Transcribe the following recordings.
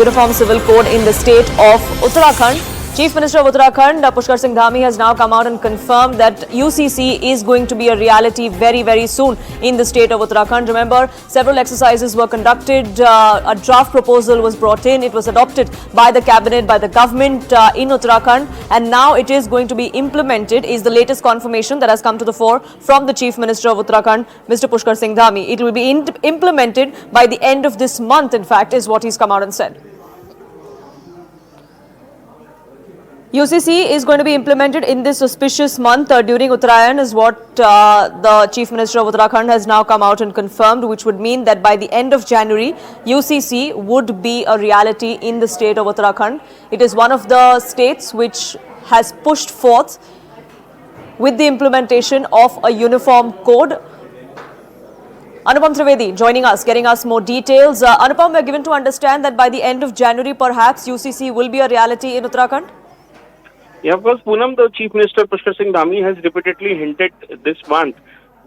Uniform Civil Code in the state of Uttarakhand. Chief Minister of Uttarakhand, Pushkar Singh Dhami, has now come out and confirmed that UCC is going to be a reality very, very soon in the state of Uttarakhand. Remember, several exercises were conducted. A draft proposal was brought in. It was adopted by the cabinet, by the government in Uttarakhand, and now it is going to be implemented, is the latest confirmation that has come to the fore from the Chief Minister of Uttarakhand, Mr. Pushkar Singh Dhami. It will be implemented by the end of this month, in fact, is what he's come out and said. UCC is going to be implemented in this auspicious month during Uttarayan, is what the Chief Minister of Uttarakhand has now come out and confirmed, which would mean that by the end of January, UCC would be a reality in the state of Uttarakhand. It is one of the states which has pushed forth with the implementation of a uniform code. Anupam Trivedi joining us, getting us more details. Anupam, we are given to understand that by the end of January, perhaps UCC will be a reality in Uttarakhand? Yeah, of course, Poonam, the Chief Minister Pushkar Singh Dhami has repeatedly hinted this month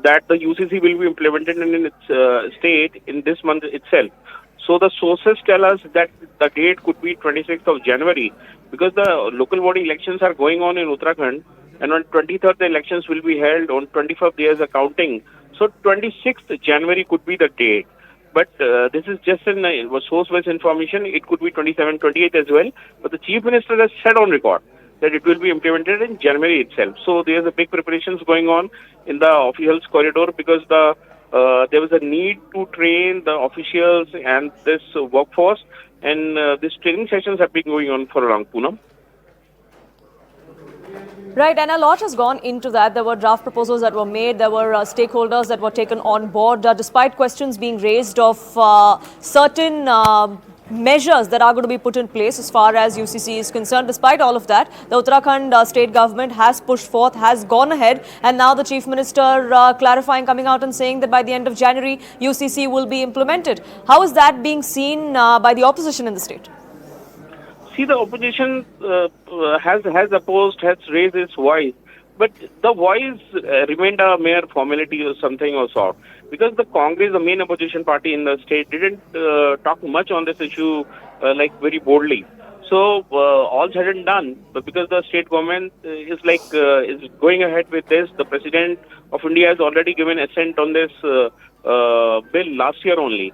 that the UCC will be implemented in its state in this month itself. So the sources tell us that the date could be 26th of January because the local body elections are going on in Uttarakhand, and on 23rd the elections will be held, on 25th there is a counting. So 26th January could be the date. But this is just a source-based information. It could be 27th, 28th as well. But the Chief Minister has said on record that it will be implemented in January itself. So there's a big preparations going on in the officials corridor because there was a need to train the officials and this workforce, and these training sessions have been going on for a long, Poonam. Right, and a lot has gone into that. There were draft proposals that were made. There were stakeholders that were taken on board, despite questions being raised of certain measures that are going to be put in place as far as UCC is concerned. Despite all of that, the Uttarakhand state government has pushed forth, has gone ahead, and now the Chief Minister clarifying, coming out and saying that by the end of January, UCC will be implemented. How is that being seen by the opposition in the state? See, the opposition has opposed, has raised its voice, but the voice remained a mere formality or something or sort. Because the Congress, the main opposition party in the state, didn't talk much on this issue very boldly. So all said and done, but because the state government is going ahead with this, the President of India has already given assent on this bill last year only.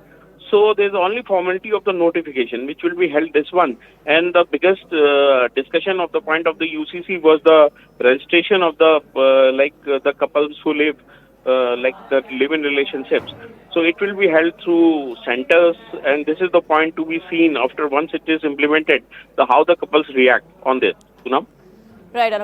So there's only formality of the notification, which will be held this one. And the biggest discussion of the point of the UCC was the registration of the couples who live the live-in relationships. So it will be held through centers, and this is the point to be seen after once it is implemented, how the couples react on this. Poonam? Right, Anupam.